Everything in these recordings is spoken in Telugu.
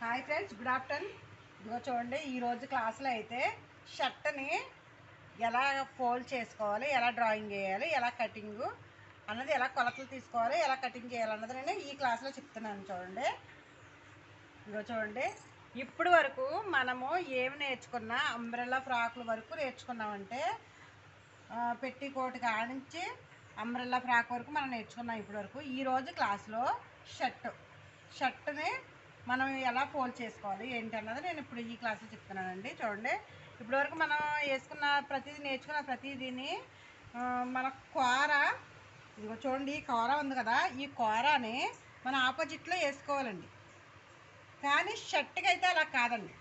Hi friends, good afternoon. ఇదిగో చూడండి, ఈరోజు క్లాస్లో అయితే షర్ట్ని ఎలా ఫోల్డ్ చేసుకోవాలి, ఎలా డ్రాయింగ్ చేయాలి, ఎలా కటింగు అన్నది, ఎలా కొలతలు తీసుకోవాలి, ఎలా కటింగ్ చేయాలన్నది నేను ఈ క్లాస్లో చెప్తున్నాను. చూడండి, ఇదిగో చూడండి, ఇప్పుడు వరకు మనము ఏమి నేర్చుకున్నా అంబ్రెల్లా ఫ్రాకుల వరకు నేర్చుకున్నామంటే పెట్టికోట్ కానించి అంబ్రెల్లా ఫ్రాక్ వరకు మనం నేర్చుకున్నాం ఇప్పటి వరకు. ఈరోజు క్లాస్లో షర్ట్ని మనం ఎలా ఫోల్డ్ చేసుకోవాలి ఏంటి అన్నది నేను ఇప్పుడు ఈ క్లాస్లో చెప్తున్నానండి. చూడండి, ఇప్పటివరకు మనం వేసుకున్న ప్రతిదీ నేర్చుకున్న ప్రతిదీని మన కూర, ఇదిగో చూడండి, ఈ కూర ఉంది కదా, ఈ కూరని మన ఆపోజిట్లో వేసుకోవాలండి. కానీ షర్ట్కి అయితే అలా కాదండి.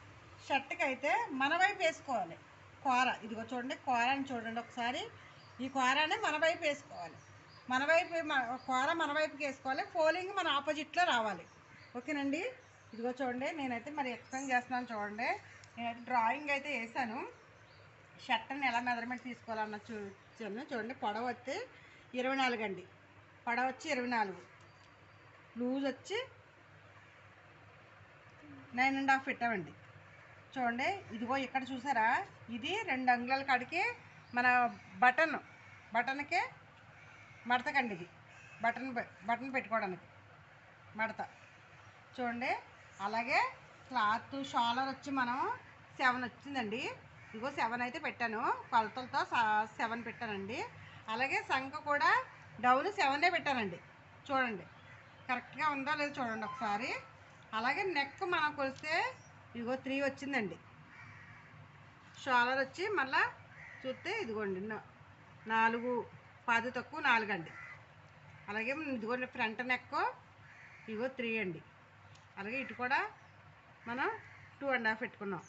షర్ట్కి అయితే మన వైపు వేసుకోవాలి కూర. ఇదిగో చూడండి, కూరని చూడండి ఒకసారి. ఈ కూరని మన వైపు వేసుకోవాలి. మన వైపు కూర మన వైపుకి వేసుకోవాలి. ఫోల్డింగ్ మన ఆపోజిట్లో రావాలి. ఓకేనండి. ఇదిగో చూడండి, నేనైతే మరి ఎక్స్ప్లెయిన్ చేస్తున్నాను. చూడండి, నేనైతే డ్రాయింగ్ అయితే వేసాను. షర్ట్ని ఎలా మెజర్మెంట్ తీసుకోవాలన్న చూసాను. చూడండి, పొడవు వచ్చి 24 అండి. పొడవు వచ్చి 24, లూజ్ వచ్చి 9.5 పెట్టామండి. చూడండి, ఇదిగో ఇక్కడ చూసారా, ఇది 2 అంగుళాల కాడికి మన బటన్కి మడతకండి. ఇది బటన్ పెట్టుకోవడానికి మడత. చూడండి, అలాగే క్లాత్ షోల్డర్ వచ్చి మనం 7 వచ్చిందండి. ఇదిగో 7 అయితే పెట్టాను, కొలతలతో 7 పెట్టానండి. అలాగే సంఖ కూడా డౌన్ 7 పెట్టానండి. చూడండి, కరెక్ట్గా ఉందో లేదో చూడండి ఒకసారి. అలాగే నెక్ మనం కొలిస్తే ఇదిగో 3 వచ్చిందండి. షోల్డర్ వచ్చి మళ్ళీ చూస్తే ఇదిగోండి 4, 10 తక్కువ 4 అండి. అలాగే ఇదిగోండి ఫ్రంట్ నెక్ ఇదిగో 3 అండి. అలాగే ఇటు కూడా మనం 2.5 పెట్టుకున్నాం.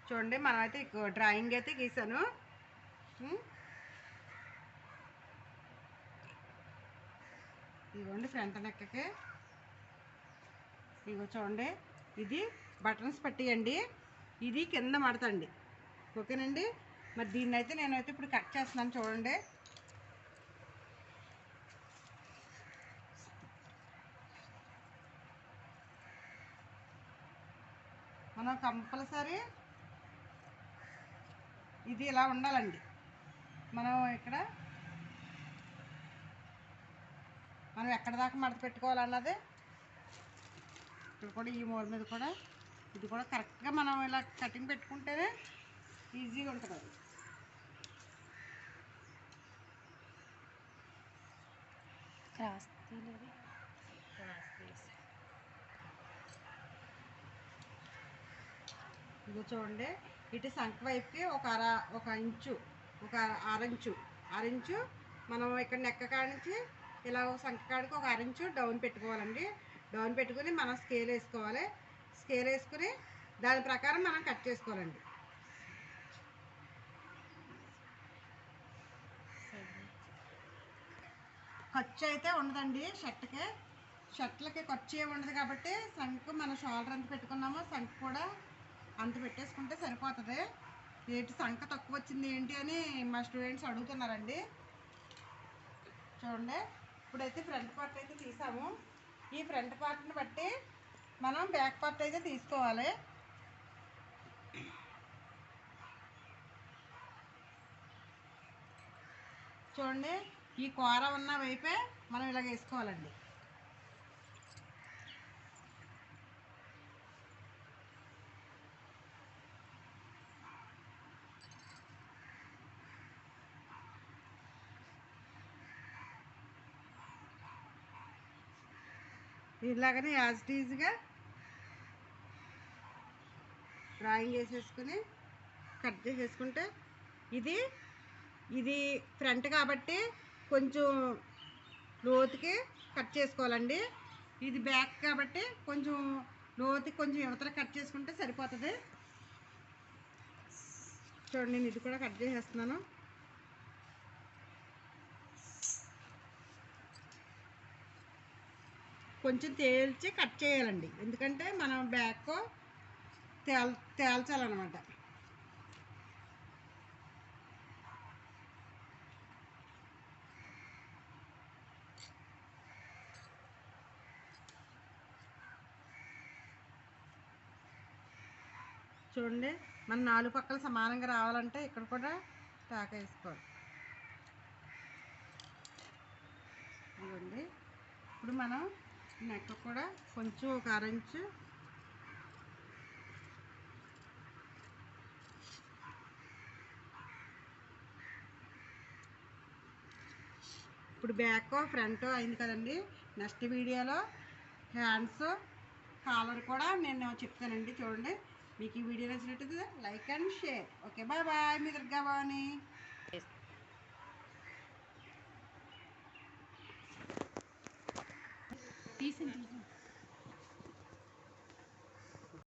చూడండి, మనమైతే డ్రాయింగ్ అయితే గీసాను. ఇదిగోండి ఫ్రంట్ నెక్కి. ఇదిగో చూడండి, ఇది బటన్స్ పట్టియండి, ఇది కింద మడతండి. ఓకేనండి. మరి దీన్ని అయితే నేనైతే ఇప్పుడు కట్ చేస్తున్నాను. చూడండి, మనం కంపల్సరీ ఇది ఇలా ఉండాలండి. మనం ఎక్కడ దాకా మడత పెట్టుకోవాలన్నది ఇక్కడ కూడా ఈ మూల మీద కూడా ఇది కూడా కరెక్ట్గా మనం ఇలా కటింగ్ పెట్టుకుంటేనే ఈజీగా ఉంటుంది. ఇది చూడండి, ఇటు సంఖ వైపుకి ఒక ఇంచు, ఒక అరించు మనం ఇక్కడ నెక్క కాడించి ఇలా సంఖ కాడికి ఒక అరించు డౌన్ పెట్టుకోవాలండి. డౌన్ పెట్టుకుని మనం స్కేల్ వేసుకోవాలి. స్కేల్ వేసుకుని దాని ప్రకారం మనం కట్ చేసుకోవాలండి. ఖర్చు అయితే ఉండదండి షర్ట్లకి ఖర్చు ఏమి ఉండదు. కాబట్టి సంఖ మన షోల్డర్ ఎంత పెట్టుకున్నామో సంఖ కూడా అంత పెట్టేసుకుంటే సరిపోతుంది. ఏంటి సంఖ తక్కువ వచ్చింది ఏంటి అని మా స్టూడెంట్స్ అడుగుతున్నారండి. చూడండి, ఇప్పుడైతే ఫ్రంట్ పార్ట్ అయితే తీసాము. ఈ ఫ్రంట్ పార్ట్ని బట్టి మనం బ్యాక్ పార్ట్ అయితే తీసుకోవాలి. చూడండి, ఈ కూర ఉన్న వైపే మనం ఇలాగ వేసుకోవాలండి. ఇలాగనే యాజ్ ఇట్ ఈజ్గా డ్రాయింగ్ వేసేసుకుని కట్ చేసేసుకుంటే ఇది ఫ్రంట్ కాబట్టి కొంచెం లోతుకి కట్ చేసుకోవాలండి. ఇది బ్యాక్ కాబట్టి కొంచెం లోతుకి కొంచెం యువతల కట్ చేసుకుంటే సరిపోతుంది. చూడండి, నేను ఇది కూడా కట్ చేసేస్తున్నాను. కొంచెం తేల్చి కట్ చేయాలండి, ఎందుకంటే మనం బ్యాక్ తేల్చాలన్నమాట. చూడండి, మన 4 పక్కల సమానంగా రావాలంటే ఇక్కడ కూడా టాక్ వేసుకోవాలి. ఇదిగోండి. ఇప్పుడు మనం నెక్ కూడా కొంచెం ఒక అరంచు ఇప్పుడు బ్యాక్ ఫ్రంట్ అయింది కదండి. నెక్స్ట్ వీడియోలో హ్యాండ్స్ కాలర్ కూడా నేను చెప్తానండి. చూడండి, మీకు ఈ వీడియో నచ్చినట్టు like and share. Okay, bye bye. మీ దుర్గా భవాని. తీసి